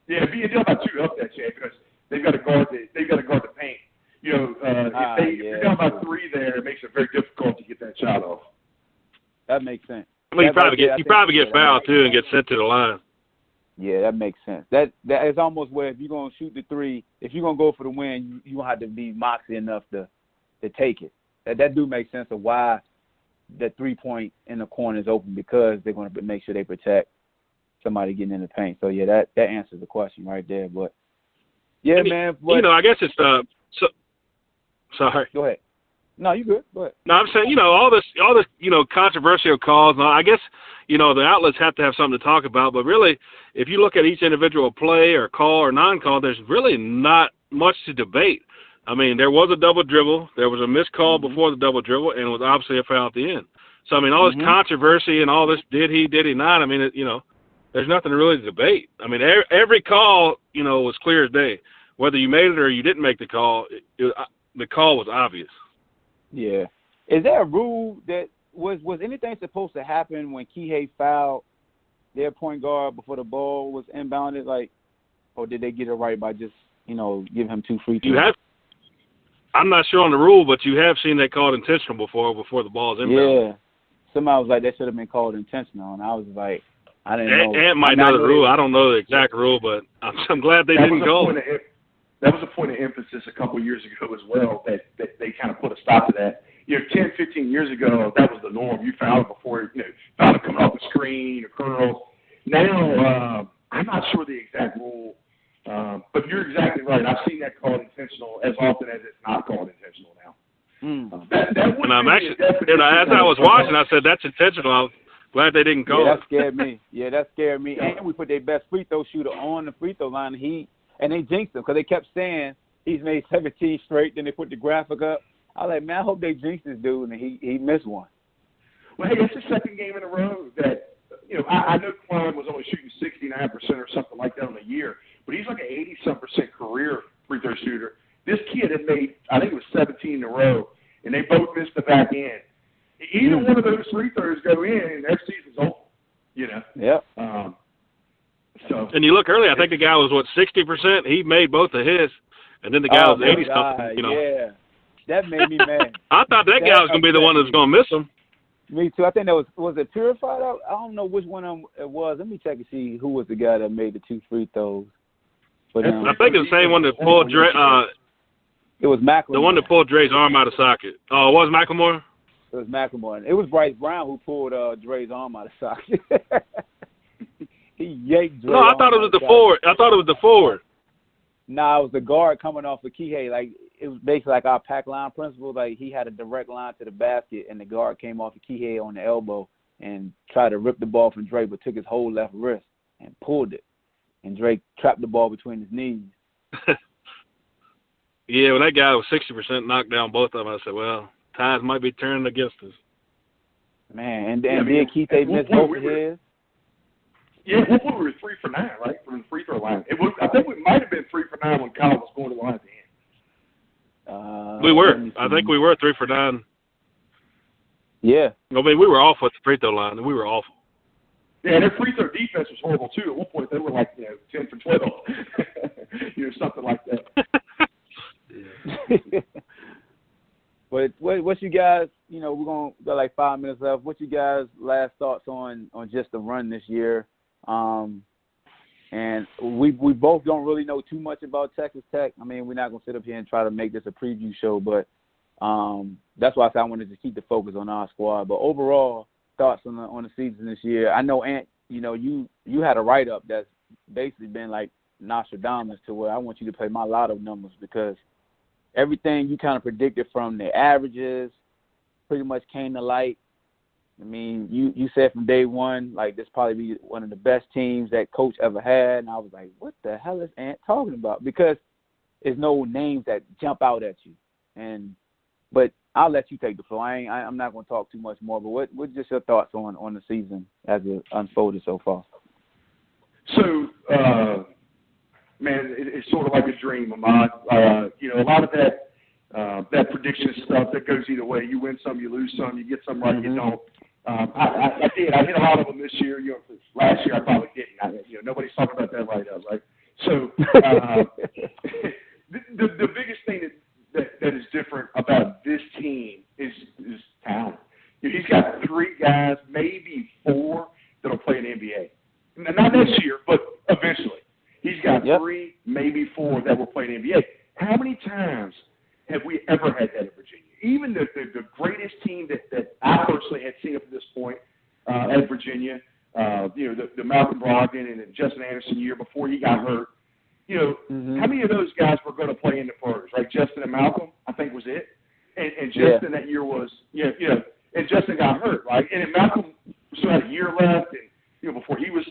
Yeah, being down by 2 up that, Chad, because they've got to guard the paint. If you're down by 3 there, it makes it very difficult to get that shot off. That makes sense. I mean, you probably get fouled too and get sent to the line. Yeah, that makes sense. That is almost where if you're gonna shoot the 3, if you're gonna go for the win, you gonna have to be moxie enough to take it. That do make sense of why the 3-point in the corner is open, because they're gonna make sure they protect somebody getting in the paint. So yeah, that answers the question right there. But yeah, man. But, I guess it's sorry. Go ahead. No, you good. Go ahead. No, I'm saying, all this, controversial calls. I guess, the outlets have to have something to talk about. But really, if you look at each individual play or call or non-call, there's really not much to debate. I mean, there was a double dribble, there was a missed call before the double dribble, and it was obviously a foul at the end. So I mean, all this controversy and all this, did he not? I mean, there's nothing to really debate. I mean, every call, was clear as day. Whether you made it or you didn't make the call, the call was obvious. Yeah. Is there a rule that was anything supposed to happen when Kihei fouled their point guard before the ball was inbounded, or did they get it right by just, giving him 2 free throws? I'm not sure on the rule, but you have seen that called intentional before the ball is inbounded. Yeah. Somebody was like, that should have been called intentional, and I was like, I didn't know. Ant might know the rule. I don't know the exact rule, but I'm glad they didn't go. That was a point of emphasis a couple of years ago as well, that they kind of put a stop to that. 10, 15 years ago, that was the norm. You fouled it before, fouled it coming off the screen or curl. Now, I'm not sure the exact rule, but you're exactly right. I've seen that called intentional as often as it's not called intentional now. And I'm actually, as I was watching, I said, that's intentional. I was glad they didn't call it. That scared me. Yeah, that scared me. And we put their best free throw shooter on the free throw line, and they jinxed him because they kept saying he's made 17 straight. Then they put the graphic up. I was like, man, I hope they jinxed this dude, and he missed one. Well, hey, it's the second game in a row that, I know Klein was only shooting 69% or something like that on the year, but he's like an 80-some% career free throw shooter. This kid had made, I think it was 17 in a row, and they both missed the back end. Either one of those free throws go in, and their season's over, Yep. And you look early, I think the guy was, 60%? He made both of his, and then the guy was 80-something, Yeah. That made me mad. I thought that guy was going to be the one that was going to miss him. Me too. I think that was it Purified? I don't know which one of them it was. Let me check and see who was the guy that made the 2 free throws. But I think it's the same one that pulled Dre. It was McLemore. The one that pulled Dre's arm out of socket. Oh, it was McLemore? It was McLemore. It was Bryce Brown who pulled Dre's arm out of socket. He yanked Dre. No, I thought it was the forward. I thought it was the forward. Nah, it was the guard coming off of Kihei. Like, it was basically like our pack line principle. Like, he had a direct line to the basket, and the guard came off of Kihei on the elbow and tried to rip the ball from Dre, but took his whole left wrist and pulled it. And Drake trapped the ball between his knees. Yeah, when that guy was 60% knocked down both of them, I said, well, tides might be turning against us. Man, and then Keith missed both of his. Yeah, we were 3 for 9, right, from the free throw line. I think we might have been 3 for 9 when Kyle was going to the line at the end. We were. I think we were 3 for 9. Yeah. I mean, we were off with the free throw line. We were awful. Yeah, their free throw defense was horrible, too. At one point, they were like, 10 for 12. Something like that. But what you guys, we're going to got like 5 minutes left. What you guys' last thoughts on just the run this year? And we both don't really know too much about Texas Tech. I mean, we're not going to sit up here and try to make this a preview show, but that's why I said I wanted to keep the focus on our squad. But overall, thoughts on the season this year. I know, Ant, you had a write-up that's basically been like Nostradamus to where I want you to play my lotto numbers because everything you kind of predicted from the averages pretty much came to light. I mean, you said from day one, like, this probably be one of the best teams that Coach ever had. And I was like, what the hell is Ant talking about? Because there's no names that jump out at you. But I'll let you take the floor. I'm not going to talk too much more. But what's just your thoughts on the season as it unfolded so far? So, man, it's sort of like a dream, Ahmad. A lot of that prediction stuff that goes either way. You win some, you lose some, you get some right, you don't. I did. I hit a lot of them this year. Last year I probably didn't. Nobody's talking about that right now, right? So the biggest thing that is different about this team is talent. He's got 3 guys, maybe 4, that'll play in the NBA. Not this year, but eventually. He's got 3, maybe 4 that will play in the NBA. How many times have we ever had that in Virginia? Even the greatest team that I personally had seen up to this point at Virginia, the Malcolm Brogdon and the Justin Anderson year before he got hurt, how many of those guys were going to play in the pros, right? Justin and Malcolm, I think, was it. And Justin that year was, and Justin got hurt, right? And then Malcolm still had a year left, and, before he was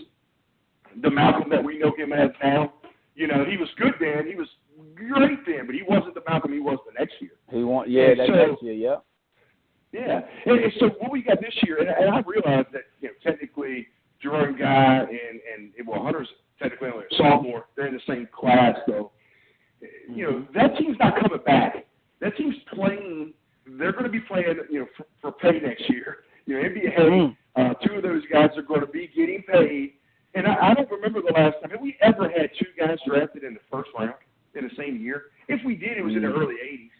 the Malcolm that we know him as now, he was good then. He was great then, but he wasn't the Malcolm he was the next year. Next year, yeah. Yeah, and so what we got this year, and I realized that technically Jerome Guy and Hunter's technically only a sophomore. They're in the same class, though. That team's not coming back. That team's playing. They're going to be playing, for pay next year. NBA. 2 of those guys are going to be getting paid. And I don't remember the last time. Have we ever had 2 guys drafted in the first round in the same year? If we did, it was in the early 80s.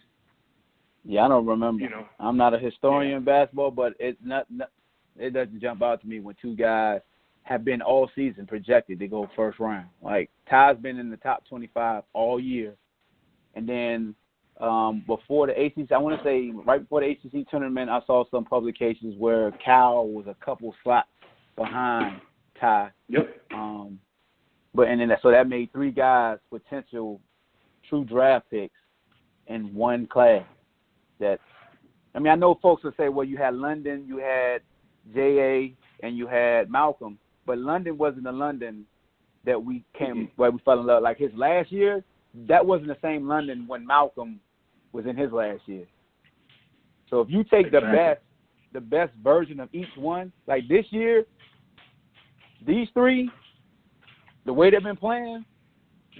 Yeah, I don't remember. I'm not a historian in basketball, but it doesn't jump out to me when 2 guys have been all season projected to go first round. Like, Ty's been in the top 25 all year. And then before the ACC, I want to say right before the ACC tournament, I saw some publications where Cal was a couple slots behind Ty. Yep. So that made 3 guys potential true draft picks in one class. I know folks will say, well, you had London, you had J.A., and you had Malcolm, but London wasn't the London that we fell in love. Like, his last year, that wasn't the same London when Malcolm was in his last year. So if you take the best version of each one, like this year, these 3, the way they've been playing,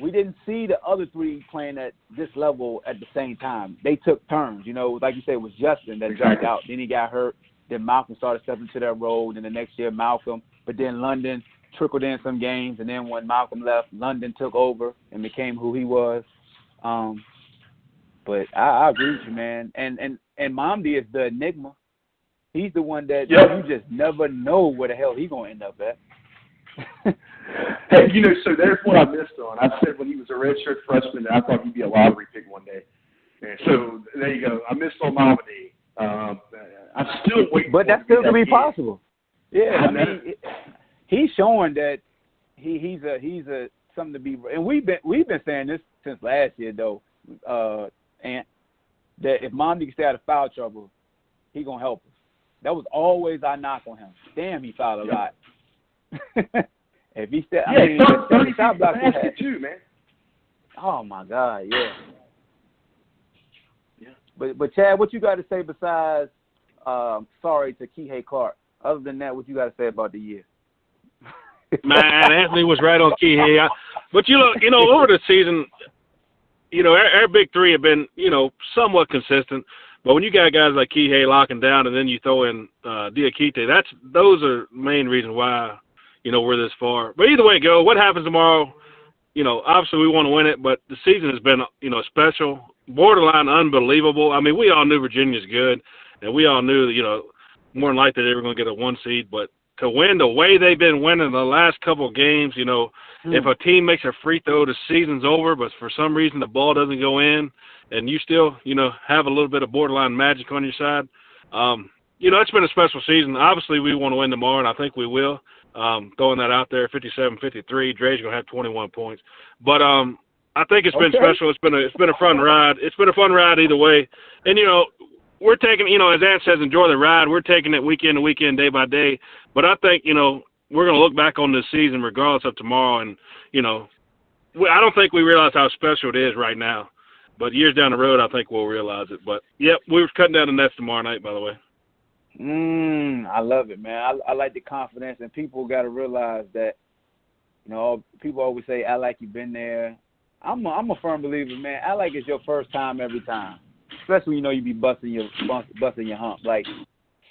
we didn't see the other 3 playing at this level at the same time. They took turns. Like you said, it was Justin that dropped out. Then he got hurt. Then Malcolm started stepping into that role. Then the next year, Malcolm. But then London trickled in some games. And then when Malcolm left, London took over and became who he was. But I agree with you, man. And Mamdi is the enigma. He's the one that you just never know where the hell he's going to end up at. Hey, so there's what I missed on. I said when he was a redshirt freshman that I thought he'd be a lottery pick one day. And so there you go. I missed on Mamadi. I'm still waiting. But that's still going to be possible. Yeah, he's showing that he's a something to be. And we've been saying this since last year, though, and that if Mamdi can stay out of foul trouble, he gonna help us. That was always our knock on him. Damn, he fouled a lot. If he stay, the shot block basket too, man. Oh my God, yeah. But Chad, what you got to say besides sorry to Kihei Clark? Other than that, what you got to say about the year? Man, Anthony was right on Kihei. But over the season, our big 3 have been, somewhat consistent. But when you got guys like Kihei locking down, and then you throw in Diakite, those are the main reasons why we're this far. But either way it goes, what happens tomorrow? Obviously we want to win it, but the season has been special, borderline unbelievable. I mean, we all knew Virginia's good, and we all knew more than likely they were going to get a 1 seed, but to win the way they've been winning the last couple of games, if a team makes a free throw, the season's over, but for some reason the ball doesn't go in, and you still, have a little bit of borderline magic on your side, it's been a special season. Obviously, we want to win tomorrow, and I think we will. Throwing that out there, 57-53, Dre's going to have 21 points. But I think it's been special. It's been a fun ride. It's been a fun ride either way. And, we're taking, as Ant says, enjoy the ride. We're taking it weekend to weekend, day by day. But I think, we're going to look back on this season regardless of tomorrow. And, I don't think we realize how special it is right now. But years down the road, I think we'll realize it. But, yep, we're cutting down the nets tomorrow night, by the way. I love it, man. I like the confidence, and people got to realize that, people always say, "I like you've been there." I'm a firm believer, man. I like it's your first time every time, especially when you be busting your hump. Like,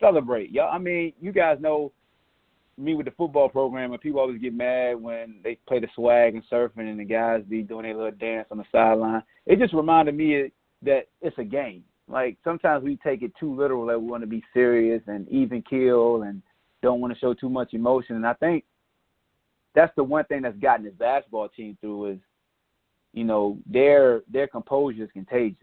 celebrate, y'all. I mean, you guys know me with the football program, and people always get mad when they play the swag and surfing, and the guys be doing their little dance on the sideline. It just reminded me that it's a game. Like, sometimes we take it too literal, that we want to be serious and even keel and don't want to show too much emotion. And I think that's the one thing that's gotten this basketball team through is, their composure is contagious.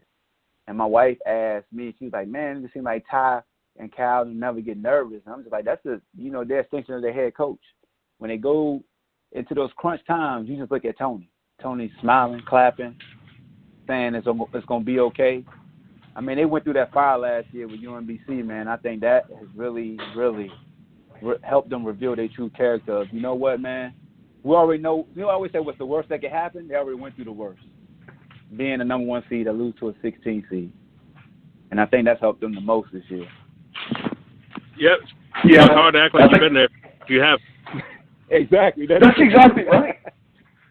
And my wife asked me, she was like, man, it just seems like Ty and Cal never get nervous. And I'm just like, that's their extension of their head coach. When they go into those crunch times, you just look at Tony. Tony's smiling, clapping, saying it's going to be okay. I mean, they went through that fire last year with UMBC, man. I think that has really, really helped them reveal their true character of, you know what, man? We already know. I always say what's the worst that could happen? They already went through the worst. Being the number 1 seed, to lose to a 16 seed. And I think that's helped them the most this year. Yep. Yeah. It's hard to act like you've been there if you have. Exactly. That's exactly right.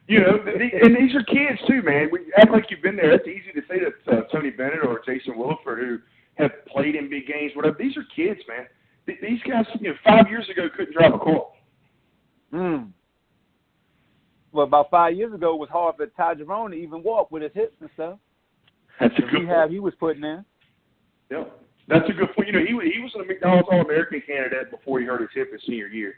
And these are kids too, man. We act like you've been there. It's easy to say that Tony Bennett or Jason Williford, who have played in big games, whatever. These are kids, man. These guys, 5 years ago couldn't drive a car. Well, about 5 years ago, it was hard for Ty Jerome to even walk with his hips and stuff. That's a good point. He was putting in. Yeah, that's a good point. He was a McDonald's All-American candidate before he hurt his hip his senior year.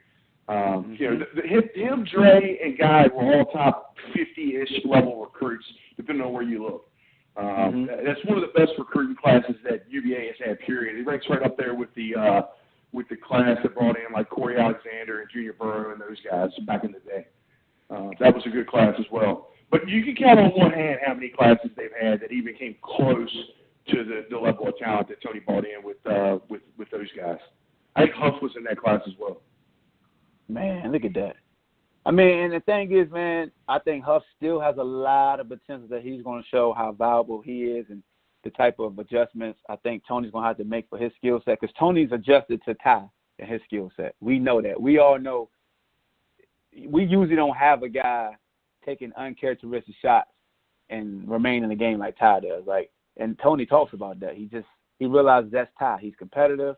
Him, Dre, and Guy were all top 50-ish level recruits, depending on where you look. That's one of the best recruiting classes that UVA has had. Period. It ranks right up there with the class that brought in like Corey Alexander and Junior Burrow and those guys back in the day. That was a good class as well. But you can count on one hand how many classes they've had that even came close to the level of talent that Tony brought in with those guys. I think Huff was in that class as well. Man, look at that. I mean, and the thing is, man, I think Huff still has a lot of potential that he's going to show how valuable he is and the type of adjustments I think Tony's going to have to make for his skill set, because Tony's adjusted to Ty and his skill set. We know that. We all know. We usually don't have a guy taking uncharacteristic shots and remain in the game like Ty does. And Tony talks about that. He realizes that's Ty. He's competitive.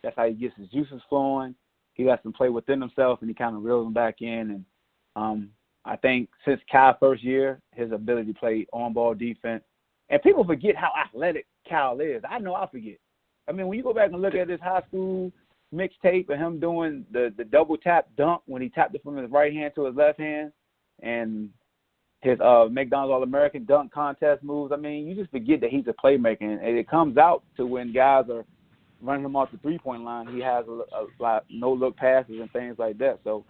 That's how he gets his juices flowing. He lets them play within himself, and he kind of reels them back in. And I think since Kyle's first year, his ability to play on-ball defense, and people forget how athletic Kyle is. I know I forget. I mean, when you go back and look at his high school mixtape and him doing the double tap dunk when he tapped it from his right hand to his left hand, and his McDonald's All-American dunk contest moves, I mean, you just forget that he's a playmaker. And it comes out to when guys are running him off the three-point line, he has a lot no-look passes and things like that. So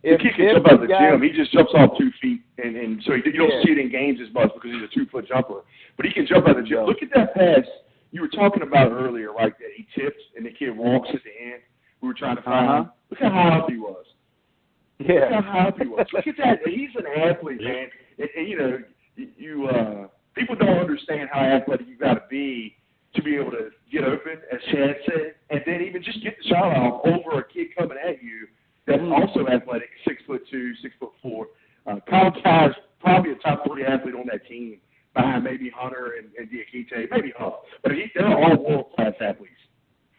if he can jump out the gym, he just jumps off 2 feet, and so you don't see it in games as much because he's a 2-foot jumper. But he can jump out the gym. Look at that pass you were talking about earlier, right, that he tips and the kid walks at the end. We were trying to find him. Look how high up he was. Yeah. Look how high up he was. Look at that. He's an athlete, man. And you people don't understand how athletic you got to be able to get open, as Chad said, and then even just get the shot off over a kid coming at you that's also athletic, 6'2", 6'4". Kyle Kyle's probably a top 3 athlete on that team, behind maybe Hunter and Diakite, maybe Huff. But they're all world-class athletes.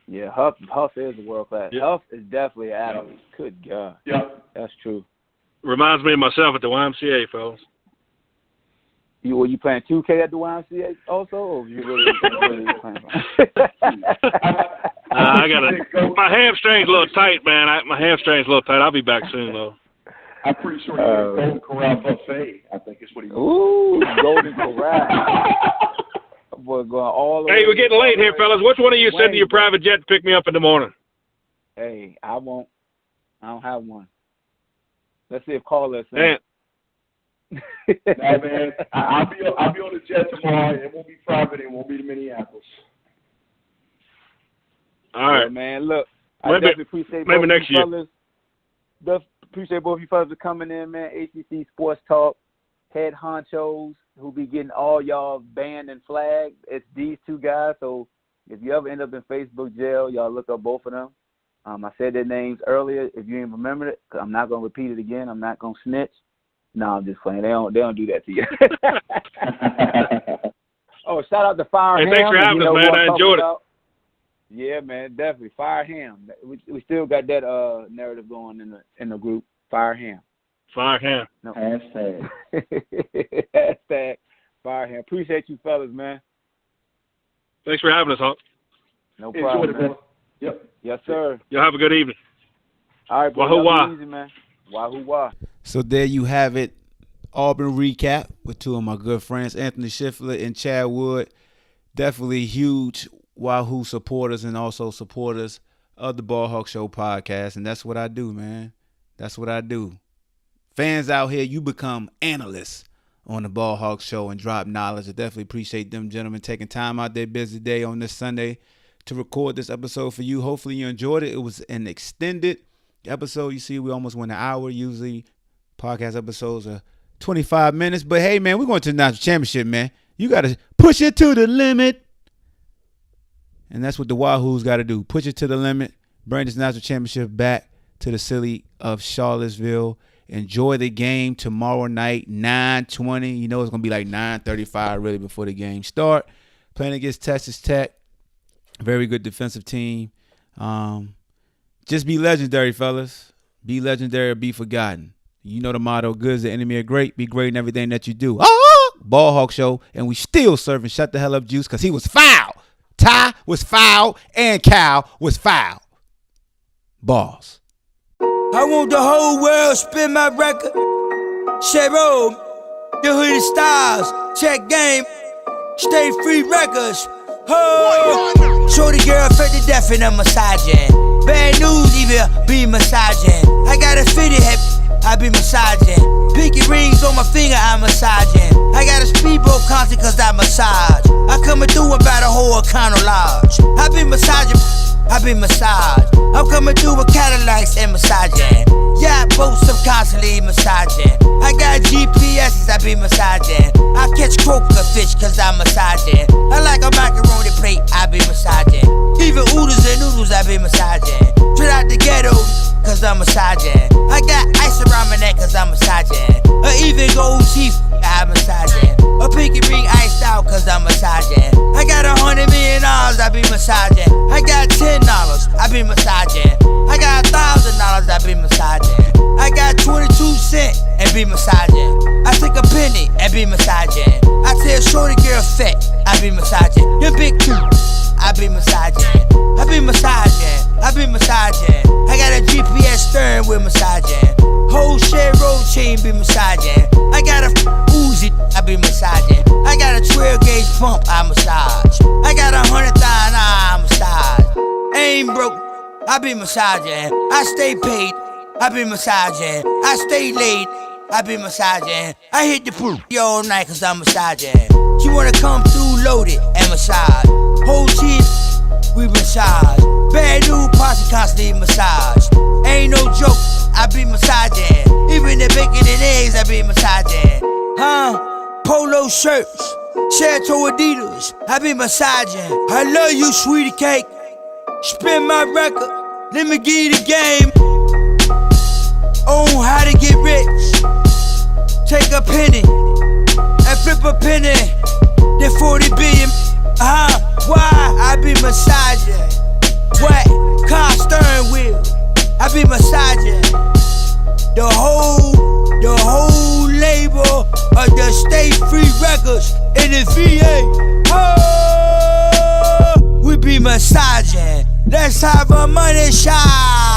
Yeah, Huff is a world-class. Yeah. Huff is definitely an athlete. Yeah. Good God. Yeah. That's true. Reminds me of myself at the YMCA, fellas. Were you playing 2K at the YMCA also, or were you really playing? My hamstring's a little tight, man. My hamstring's a little tight. I'll be back soon, though. I'm pretty sure you're Golden Corral buffet, I think is what he wants. Ooh, Golden Corral. Boy, going all the hey, way we're getting late here, fellas. Which one of you sending your private jet to pick me up in the morning? Hey, I won't. I don't have one. Let's see if Carla is saying. Nah, man, I'll be on the jet tomorrow. It won't be private. It won't be to Minneapolis. All right, yeah, man. Look, I definitely appreciate maybe both next you year. fellas. Appreciate both you fellas for coming in, man. ACC Sports Talk, head honchos who be getting all y'all banned and flagged. It's these two guys. So if you ever end up in Facebook jail, y'all look up both of them. I said their names earlier. If you ain't remembered it, I'm not gonna repeat it again. I'm not gonna snitch. No, I'm just playing. They don't do that to you. Oh, shout out to Fire Ham. Hey, thanks for having us, man. I enjoyed it. Yeah, man, definitely. Fire Ham. We still got that narrative going in the group. Fire Ham. Fire Ham. No. Hashtag. Hashtag Fire Ham. Appreciate you fellas, man. Thanks for having us, Hawk. No problem. Enjoyed it, man. Yep. Yes, sir. Y'all have a good evening. All right, boy. Wahoo-wah. Easy, man. Wahoo-wah. So there you have it. Auburn recap with two of my good friends, Anthony Schiffler and Chad Wood. Definitely huge Wahoo supporters and also supporters of the BallHawk Show podcast. And that's what I do, man. That's what I do. Fans out here, you become analysts on the BallHawk Show and drop knowledge. I definitely appreciate them gentlemen taking time out their busy day on this Sunday to record this episode for you. Hopefully you enjoyed it. It was an extended episode. You see, we almost went an hour. Usually podcast episodes are 25 minutes. But hey, man, we're going to the national championship, man. You got to push it to the limit. And that's what the Wahoos got to do. Push it to the limit. Bring this national championship back to the city of Charlottesville. Enjoy the game tomorrow night, 9:20. You know it's going to be like 9:35 really before the game start. Playing against Texas Tech. Very good defensive team. Just be legendary, fellas. Be legendary or be forgotten. You know the motto, good is the enemy of great. Be great in everything that you do. BallHawk Show, and we still serving shut the hell up juice because he was foul. Ty was foul and Cal was foul. Balls. I want the whole world spin my record. Cheryl, the hooded stars, check game, stay free records. Oh, shorty girl fed to death and I'm massaging. Bad news, even be massaging. I got a fitted head, I be massaging. Pinky rings on my finger, I'm massaging. I got a speedboat concert cause I massage. I coming through about a whole Econo Lodge. I be massaging, I be massaged. I'm coming through with Cadillacs and massaging. Yeah, boats I'm constantly massaging. I got GPS's, I be massaging. I catch croaker fish cause I'm massaging. I like a macaroni plate, I be massaging. Even oodles and noodles, I be massaging. Straight out the ghetto, cause I'm massaging. I got ice around my neck cause I'm massaging. Or even gold teeth, I'm massaging. A pinky ring iced out cause I'm massaging. I got $100 million, I be massaging. I got $10, I be massaging. I got $1,000, I be massaging. I got 22 cents and be massaging. I take a penny and be massaging. I tell shorty girl fat, I be massaging. Them big two, I be massaging. I be massaging, I be massaging. I got a GPS steering wheel massaging. Whole share road chain be massaging. I got a Uzi, I be massaging. I got a 12 gauge pump, I massage. I got 100,000, I massage. Ain't broke, I be massaging. I stay paid, I be massaging. I stay late, I be massaging. I hit the pool all night cause I'm massaging. She wanna come through loaded and massage. Whole team, we massage. Bad new posse constantly massage. Ain't no joke, I be massaging. Even the bacon and eggs, I be massaging. Polo shirts, Chateau Adidas, I be massaging. I love you, sweetie cake. Spin my record, let me give you the game. On how to get rich. Take a penny and flip a penny. Then 40 billion. Why? I be massaging. What? Car steering wheel. I be massaging. The whole label of the State Free Records in the VA. Oh, we be massaging. Let's have a money shot.